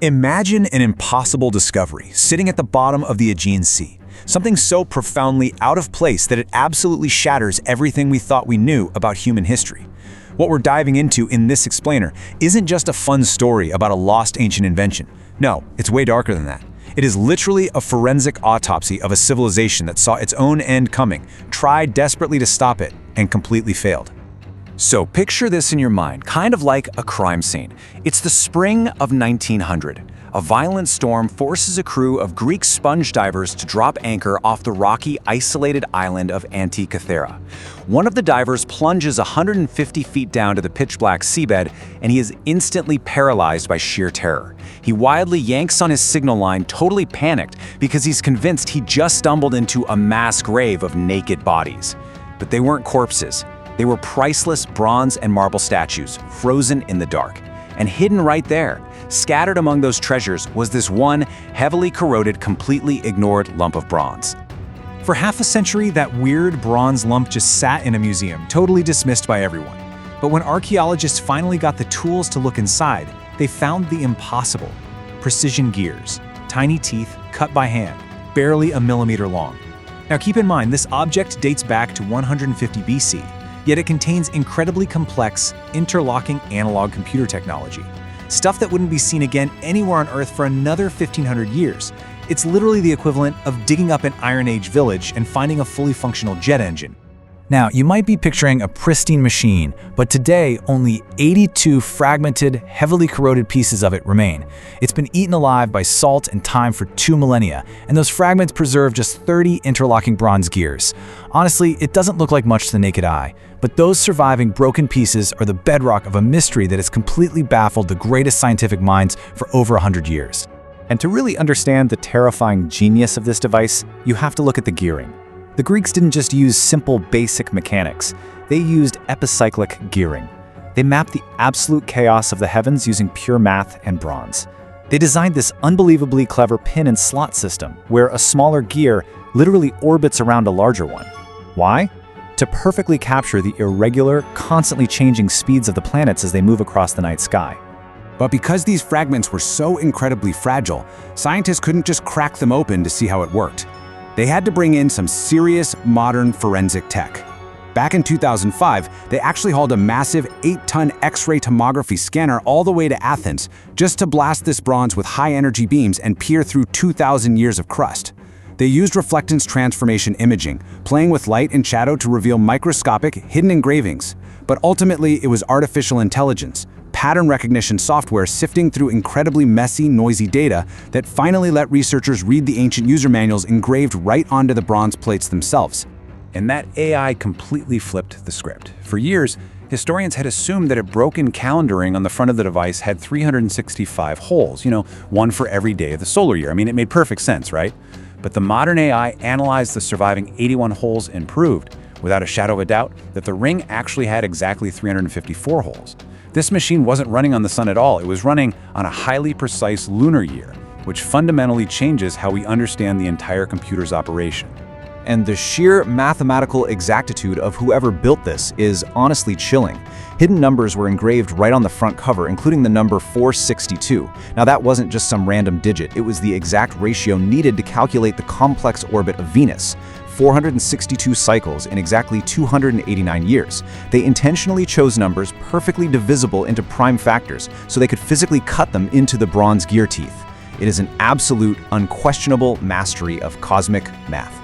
Imagine an impossible discovery sitting at the bottom of the Aegean Sea, something so profoundly out of place that it absolutely shatters everything we thought we knew about human history. What we're diving into in this explainer isn't just a fun story about a lost ancient invention. No, it's way darker than that. It is literally a forensic autopsy of a civilization that saw its own end coming, tried desperately to stop it, and completely failed. So picture this in your mind, kind of like a crime scene. It's the spring of 1900. A violent storm forces a crew of Greek sponge divers to drop anchor off the rocky, isolated island of Antikythera. One of the divers plunges 150 feet down to the pitch-black seabed, and he is instantly paralyzed by sheer terror. He wildly yanks on his signal line, totally panicked, because he's convinced he just stumbled into a mass grave of naked bodies. But they weren't corpses. They were priceless bronze and marble statues, frozen in the dark. And hidden right there, scattered among those treasures, was this one heavily corroded, completely ignored lump of bronze. For half a century, that weird bronze lump just sat in a museum, totally dismissed by everyone. But when archaeologists finally got the tools to look inside, they found the impossible. Precision gears, tiny teeth cut by hand, barely a millimeter long. Now keep in mind, this object dates back to 150 BC. Yet it contains incredibly complex, interlocking analog computer technology. Stuff that wouldn't be seen again anywhere on Earth for another 1,500 years. It's literally the equivalent of digging up an Iron Age village and finding a fully functional jet engine. Now, you might be picturing a pristine machine, but today only 82 fragmented, heavily corroded pieces of it remain. It's been eaten alive by salt and time for 2 millennia, and those fragments preserve just 30 interlocking bronze gears. Honestly, it doesn't look like much to the naked eye, but those surviving broken pieces are the bedrock of a mystery that has completely baffled the greatest scientific minds for over 100 years. And to really understand the terrifying genius of this device, you have to look at the gearing. The Greeks didn't just use simple, basic mechanics. They used epicyclic gearing. They mapped the absolute chaos of the heavens using pure math and bronze. They designed this unbelievably clever pin and slot system, where a smaller gear literally orbits around a larger one. Why? To perfectly capture the irregular, constantly changing speeds of the planets as they move across the night sky. But because these fragments were so incredibly fragile, scientists couldn't just crack them open to see how it worked. They had to bring in some serious modern forensic tech. Back in 2005, they actually hauled a massive 8-ton X-ray tomography scanner all the way to Athens just to blast this bronze with high-energy beams and peer through 2,000 years of crust. They used reflectance transformation imaging, playing with light and shadow to reveal microscopic, hidden engravings. But ultimately, it was artificial intelligence, pattern recognition software sifting through incredibly messy, noisy data that finally let researchers read the ancient user manuals engraved right onto the bronze plates themselves. And that AI completely flipped the script. For years, historians had assumed that a broken calendaring on the front of the device had 365 holes, one for every day of the solar year. I mean, it made perfect sense, right? But the modern AI analyzed the surviving 81 holes and proved, without a shadow of a doubt, that the ring actually had exactly 354 holes. This machine wasn't running on the sun at all. It was running on a highly precise lunar year, which fundamentally changes how we understand the entire computer's operation. And the sheer mathematical exactitude of whoever built this is honestly chilling. Hidden numbers were engraved right on the front cover, including the number 462. Now that wasn't just some random digit, it was the exact ratio needed to calculate the complex orbit of Venus. 462 cycles in exactly 289 years. They intentionally chose numbers perfectly divisible into prime factors so they could physically cut them into the bronze gear teeth. It is an absolute, unquestionable mastery of cosmic math.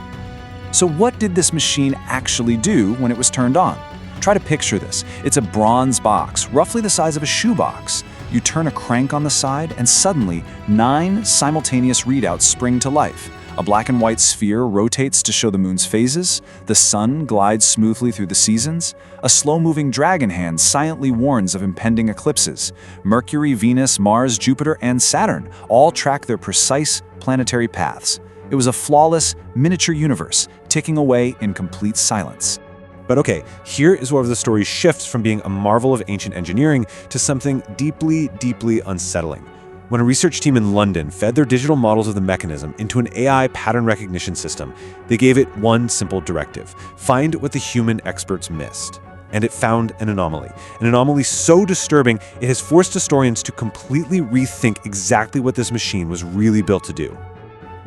So what did this machine actually do when it was turned on? Try to picture this. It's a bronze box, roughly the size of a shoebox. You turn a crank on the side, and suddenly 9 simultaneous readouts spring to life. A black and white sphere rotates to show the moon's phases. The sun glides smoothly through the seasons. A slow-moving dragon hand silently warns of impending eclipses. Mercury, Venus, Mars, Jupiter, and Saturn all track their precise planetary paths. It was a flawless, miniature universe, ticking away in complete silence. But okay, here is where the story shifts from being a marvel of ancient engineering to something deeply, deeply unsettling. When a research team in London fed their digital models of the mechanism into an AI pattern recognition system, they gave it one simple directive: find what the human experts missed. and it found an anomaly so disturbing it has forced historians to completely rethink exactly what this machine was really built to do.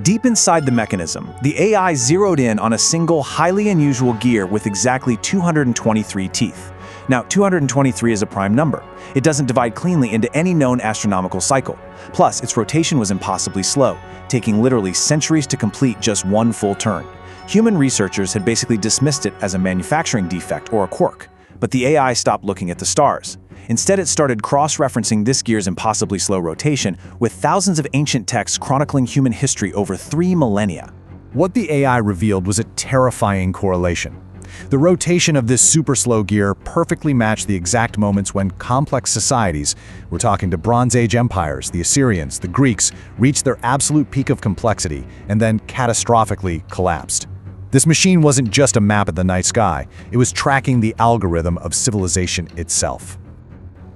Deep inside the mechanism, the AI zeroed in on a single, highly unusual gear with exactly 223 teeth. Now, 223 is a prime number. It doesn't divide cleanly into any known astronomical cycle. Plus, its rotation was impossibly slow, taking literally centuries to complete just one full turn. Human researchers had basically dismissed it as a manufacturing defect or a quirk. But the AI stopped looking at the stars. Instead, it started cross-referencing this gear's impossibly slow rotation with thousands of ancient texts chronicling human history over 3 millennia. What the AI revealed was a terrifying correlation. The rotation of this super slow gear perfectly matched the exact moments when complex societies, we're talking to Bronze Age empires, the Assyrians, the Greeks, reached their absolute peak of complexity and then catastrophically collapsed. This machine wasn't just a map of the night sky, it was tracking the algorithm of civilization itself.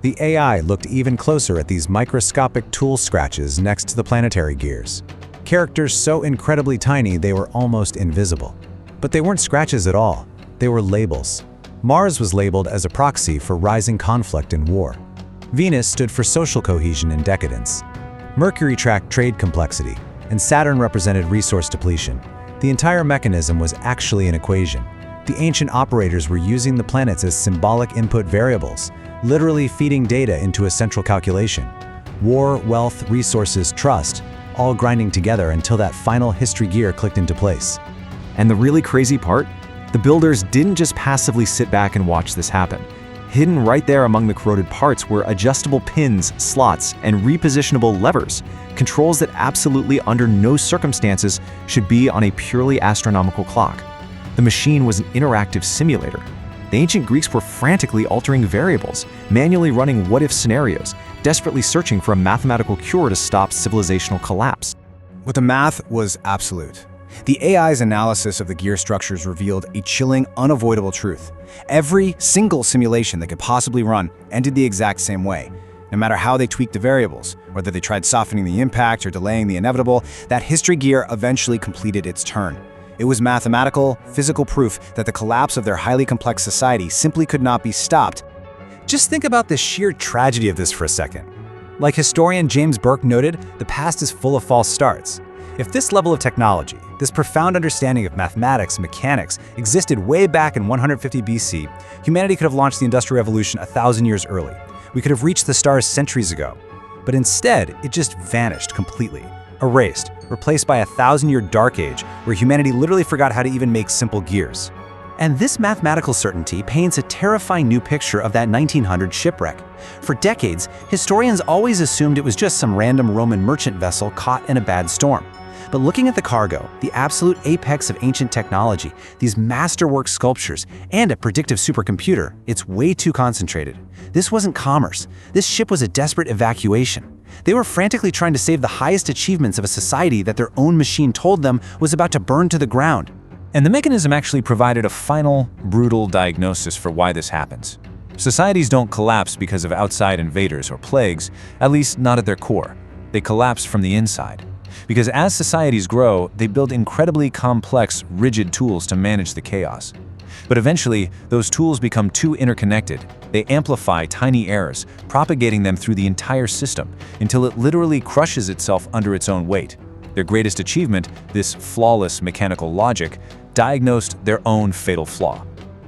The AI looked even closer at these microscopic tool scratches next to the planetary gears. Characters so incredibly tiny they were almost invisible. But they weren't scratches at all, they were labels. Mars was labeled as a proxy for rising conflict and war. Venus stood for social cohesion and decadence. Mercury tracked trade complexity, and Saturn represented resource depletion. The entire mechanism was actually an equation. The ancient operators were using the planets as symbolic input variables, literally feeding data into a central calculation. War, wealth, resources, trust, all grinding together until that final history gear clicked into place. And the really crazy part? The builders didn't just passively sit back and watch this happen. Hidden right there among the corroded parts were adjustable pins, slots, and repositionable levers, controls that absolutely under no circumstances should be on a purely astronomical clock. The machine was an interactive simulator. The ancient Greeks were frantically altering variables, manually running what-if scenarios, desperately searching for a mathematical cure to stop civilizational collapse. But the math was absolute. The AI's analysis of the gear structures revealed a chilling, unavoidable truth. Every single simulation that could possibly run ended the exact same way. No matter how they tweaked the variables, whether they tried softening the impact or delaying the inevitable, that history gear eventually completed its turn. It was mathematical, physical proof that the collapse of their highly complex society simply could not be stopped. Just think about the sheer tragedy of this for a second. Like historian James Burke noted, the past is full of false starts. If this level of technology, this profound understanding of mathematics and mechanics existed way back in 150 BC, humanity could have launched the Industrial Revolution 1,000 years early. We could have reached the stars centuries ago. But instead, it just vanished completely, erased, replaced by a 1,000-year dark age where humanity literally forgot how to even make simple gears. And this mathematical certainty paints a terrifying new picture of that 1900 shipwreck. For decades, historians always assumed it was just some random Roman merchant vessel caught in a bad storm. But looking at the cargo, the absolute apex of ancient technology, these masterwork sculptures, and a predictive supercomputer, it's way too concentrated. This wasn't commerce. This ship was a desperate evacuation. They were frantically trying to save the highest achievements of a society that their own machine told them was about to burn to the ground. And the mechanism actually provided a final, brutal diagnosis for why this happens. Societies don't collapse because of outside invaders or plagues, at least not at their core. They collapse from the inside. Because as societies grow, they build incredibly complex, rigid tools to manage the chaos. But eventually, those tools become too interconnected. They amplify tiny errors, propagating them through the entire system until it literally crushes itself under its own weight. Their greatest achievement, this flawless mechanical logic, diagnosed their own fatal flaw.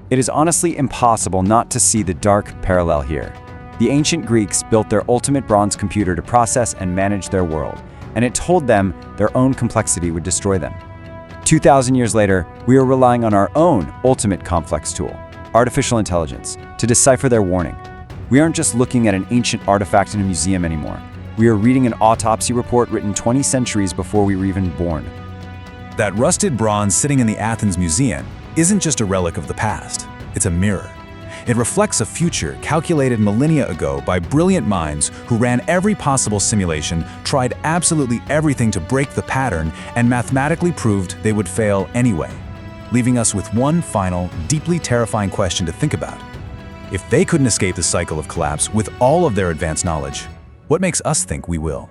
It is honestly impossible not to see the dark parallel here. The ancient Greeks built their ultimate bronze computer to process and manage their world, and it told them their own complexity would destroy them. 2,000 years later, we are relying on our own ultimate complex tool, artificial intelligence, to decipher their warning. We aren't just looking at an ancient artifact in a museum anymore. We are reading an autopsy report written 20 centuries before we were even born. That rusted bronze sitting in the Athens Museum isn't just a relic of the past, it's a mirror. It reflects a future calculated millennia ago by brilliant minds who ran every possible simulation, tried absolutely everything to break the pattern, and mathematically proved they would fail anyway, leaving us with one final, deeply terrifying question to think about. If they couldn't escape the cycle of collapse with all of their advanced knowledge, what makes us think we will?